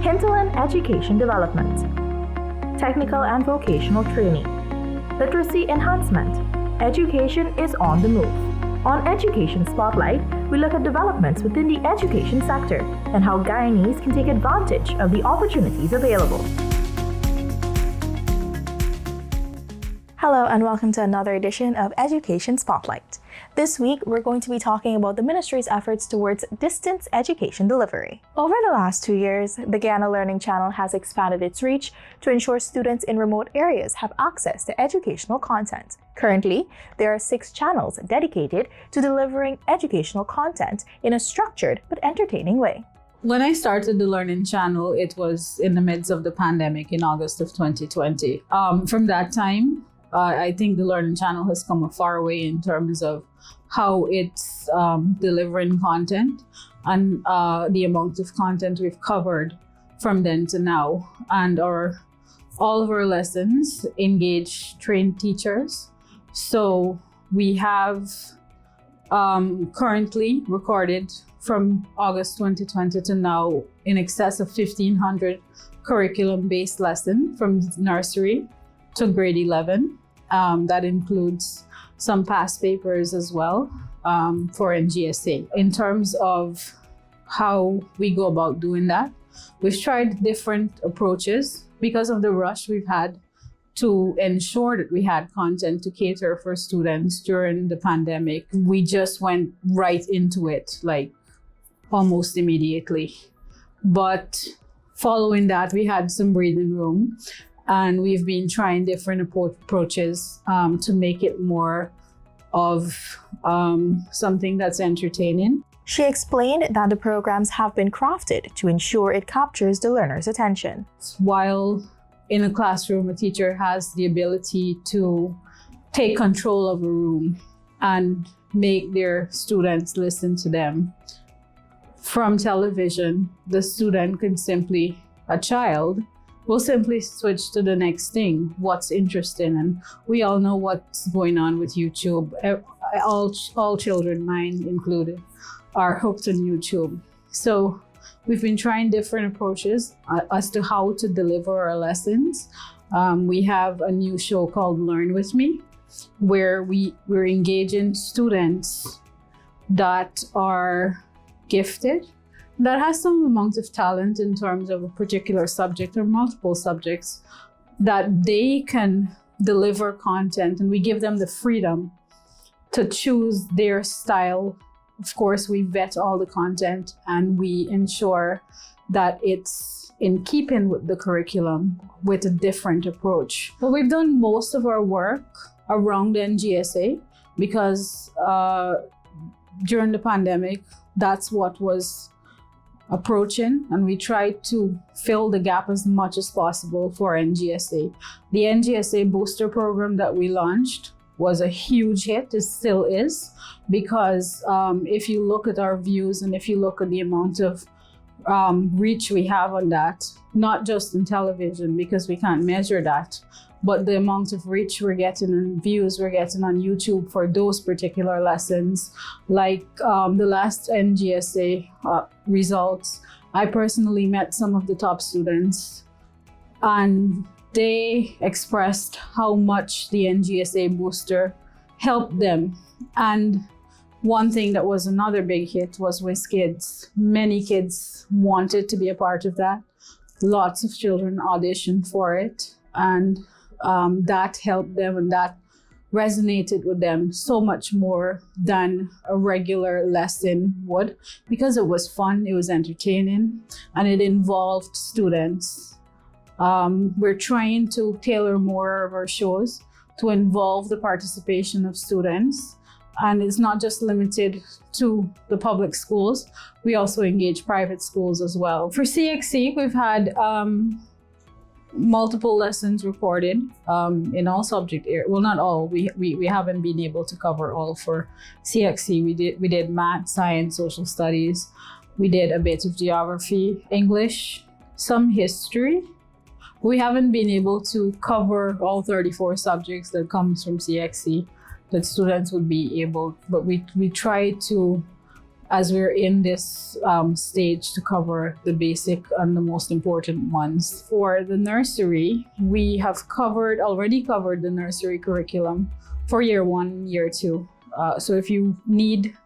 hinterland education development, technical and vocational training, literacy enhancement. Education is on the move. On Education Spotlight, we look at developments within the education sector and how Guyanese can take advantage of the opportunities available. Hello and welcome to another edition of Education Spotlight. This week, we're going to be talking about the ministry's efforts towards distance education delivery. Over the last 2 years, the Guyana Learning Channel has expanded its reach to ensure students in remote areas have access to educational content. Currently, there are 6 channels dedicated to delivering educational content in a structured but entertaining way. When I started the Learning Channel, it was in the midst of the pandemic in August of 2020. From that time, I think the Learning Channel has come a far way in terms of how it's delivering content and the amount of content we've covered from then to now. And all of our lessons engage trained teachers. So we have currently recorded from August 2020 to now in excess of 1,500 curriculum-based lessons from nursery to grade 11. That includes some past papers as well for NGSA. In terms of how we go about doing that, we've tried different approaches because of the rush we've had to ensure that we had content to cater for students during the pandemic. We just went right into it, like almost immediately. But following that, we had some breathing room. And we've been trying different approaches to make it more of something that's entertaining. She explained that the programs have been crafted to ensure it captures the learner's attention. While in a classroom, a teacher has the ability to take control of a room and make their students listen to them. From television, the student can simply, a child, we'll simply switch to the next thing, what's interesting. And we all know what's going on with YouTube. All children, mine included, are hooked on YouTube. So we've been trying different approaches as to how to deliver our lessons. We have a new show called Learn With Me, where we're engaging students that are gifted, that has some amount of talent in terms of a particular subject or multiple subjects, that they can deliver content, and we give them the freedom to choose their style. Of course, we vet all the content and we ensure that it's in keeping with the curriculum with a different approach. But we've done most of our work around the NGSA because during the pandemic, that's what was approaching, and we tried to fill the gap as much as possible for NGSA. The NGSA booster program that we launched was a huge hit. It still is, because if you look at our views and if you look at the amount of reach we have on that, not just in television because we can't measure that, but the amount of reach we're getting and views we're getting on YouTube for those particular lessons, like the last NGSA results, I personally met some of the top students and they expressed how much the NGSA booster helped them. And one thing that was another big hit was with kids. Many kids wanted to be a part of that. Lots of children auditioned for it, and that helped them, and that resonated with them so much more than a regular lesson would, because it was fun, it was entertaining, and it involved students. We're trying to tailor more of our shows to involve the participation of students, and it's not just limited to the public schools. We also engage private schools as well. For CXC, we've had multiple lessons recorded in all subject areas. Well, not all. We haven't been able to cover all for CXC. We did math, science, social studies. We did a bit of geography, English, some history. We haven't been able to cover all 34 subjects that comes from CXC that students would be able, but we try to as we're in this stage to cover the basic and the most important ones. For the nursery, we have already covered the nursery curriculum for year 1, year 2. So if you need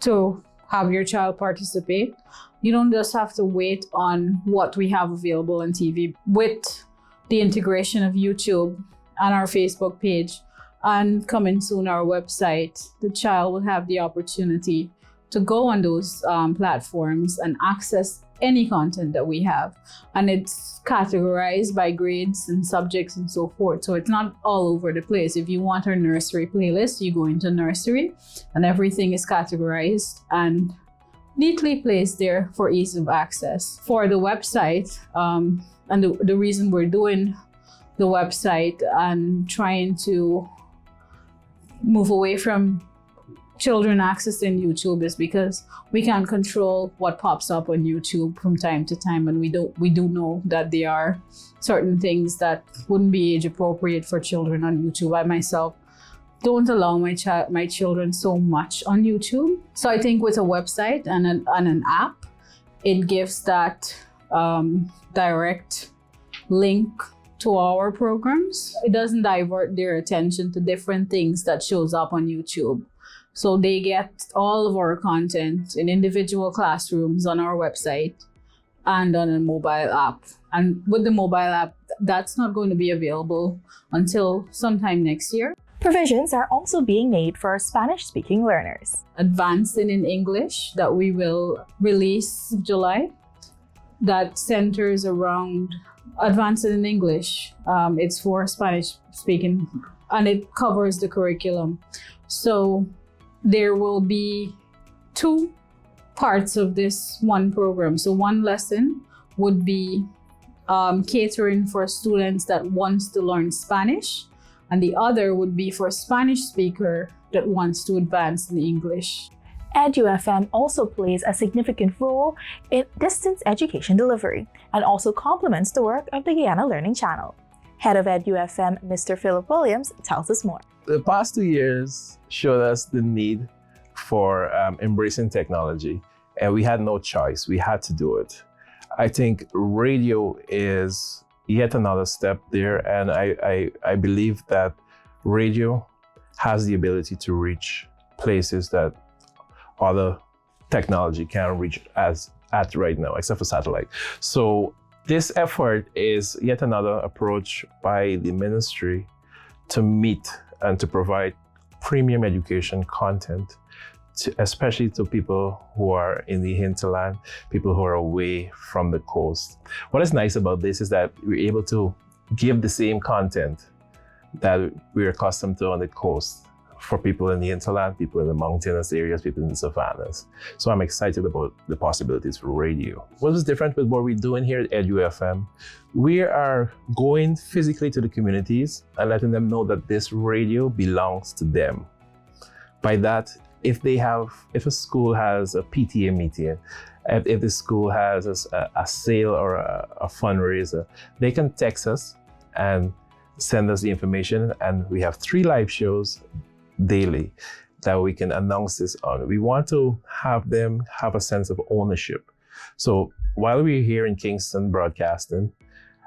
to have your child participate, you don't just have to wait on what we have available on TV. With the integration of YouTube and our Facebook page, and coming soon our website, the child will have the opportunity to go on those platforms and access any content that we have. And it's categorized by grades and subjects and so forth. So it's not all over the place. If you want our nursery playlist, you go into nursery and everything is categorized and neatly placed there for ease of access. For the website, and the reason we're doing the website and trying to move away from children accessing YouTube is because we can't control what pops up on YouTube from time to time, and we do know that there are certain things that wouldn't be age appropriate for children on YouTube. I myself don't allow my children so much on YouTube. So I think with a website and an app, it gives that direct link to our programs. It doesn't divert their attention to different things that shows up on YouTube. So they get all of our content in individual classrooms on our website and on a mobile app. And with the mobile app, that's not going to be available until sometime next year. Provisions are also being made for Spanish-speaking learners. Advancing in English that we will release July, that centers around Advancing in English. It's for Spanish-speaking and it covers the curriculum. So there will be 2 parts of this one program. So one lesson would be catering for students that wants to learn Spanish, and the other would be for Spanish speaker that wants to advance in English. edufm also plays a significant role in distance education delivery and also complements the work of the Guyana Learning Channel. Head of edufm, Mr. Philip Williams, tells us more. The past 2 years showed us the need for embracing technology, and we had no choice. We had to do it. I think radio is yet another step there, and I believe that radio has the ability to reach places that other technology can't reach at right now, except for satellite. So this effort is yet another approach by the ministry to meet and to provide premium education content, especially to people who are in the hinterland, people who are away from the coast. What is nice about this is that we're able to give the same content that we're accustomed to on the coast for people in the hinterland, people in the mountainous areas, people in the savannas. So I'm excited about the possibilities for radio. What is different with what we're doing here at edufm? We are going physically to the communities and letting them know that this radio belongs to them. By that, if a school has a PTA meeting, if the school has a sale or a fundraiser, they can text us and send us the information, and we have 3 live shows daily that we can announce this on. We want to have them have a sense of ownership. So while we're here in Kingston broadcasting,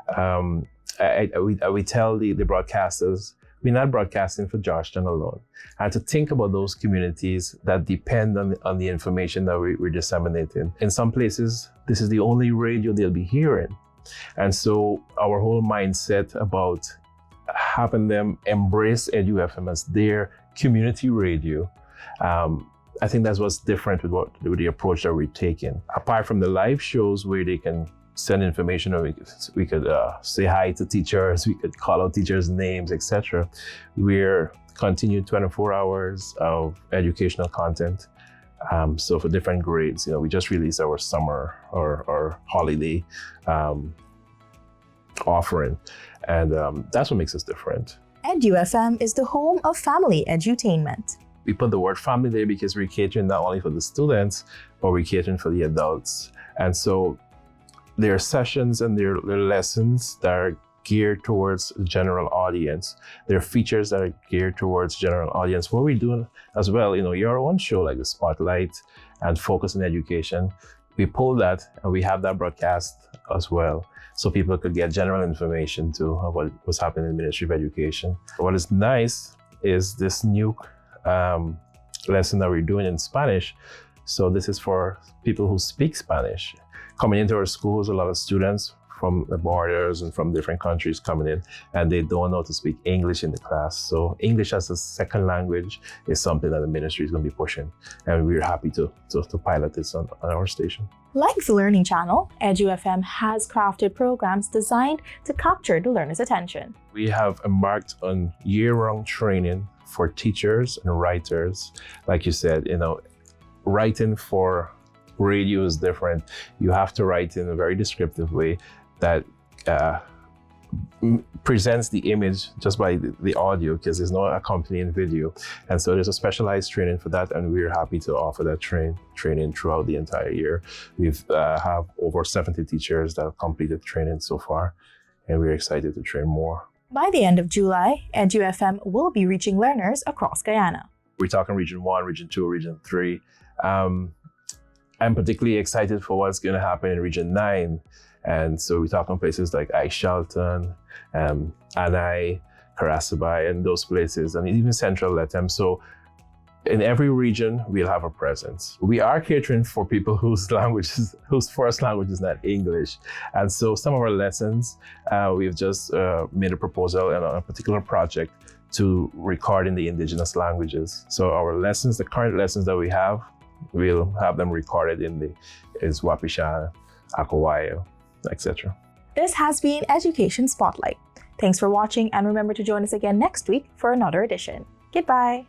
we tell the broadcasters, we're not broadcasting for Georgetown alone, and to think about those communities that depend on the information that we're disseminating. In some places, this is the only radio they'll be hearing. And so our whole mindset about having them embrace edufm as their community radio, I think that's what's different with the approach that we're taking. Apart from the live shows where they can send information, or we could say hi to teachers, we could call out teachers' names, etc. We're continuing 24 hours of educational content. So for different grades, we just released our summer or holiday offering, and that's what makes us different. edufm is the home of family edutainment. We put the word family there because we're catering not only for the students, but we're catering for the adults. And so there are sessions and there are lessons that are geared towards the general audience. There are features that are geared towards general audience. What we're doing as well, your own show like the Spotlight and Focus on Education, we pull that and we have that broadcast as well, so people could get general information too about what's happening in the Ministry of Education. What is nice is this new lesson that we're doing in Spanish. So this is for people who speak Spanish. Coming into our schools, a lot of students from the borders and from different countries coming in, and they don't know how to speak English in the class. So English as a second language is something that the ministry is going to be pushing, and we're happy to pilot this on our station. Like the Learning Channel, edufm has crafted programs designed to capture the learner's attention. We have embarked on year-round training for teachers and writers. Like you said, writing for radio is different. You have to write in a very descriptive way that presents the image just by the audio, because there's no accompanying video. And so there's a specialized training for that, and we're happy to offer that training throughout the entire year. We've have over 70 teachers that have completed training so far, and we're excited to train more. By the end of July, edufm will be reaching learners across Guyana. We're talking Region 1, Region 2, Region 3. I'm particularly excited for what's going to happen in Region 9. And so we're talking places like Shelton, Anai, Karasabay, and those places, and even Central Lethem. So in every region, we'll have a presence. We are catering for people whose first language is not English. And so some of our lessons, we've just made a proposal and a particular project to record in the indigenous languages. So our lessons, the current lessons that we have, we'll have them recorded in the Wapishan, Akawayo, etc. This has been Education Spotlight. Thanks for watching, and remember to join us again next week for another edition. Goodbye.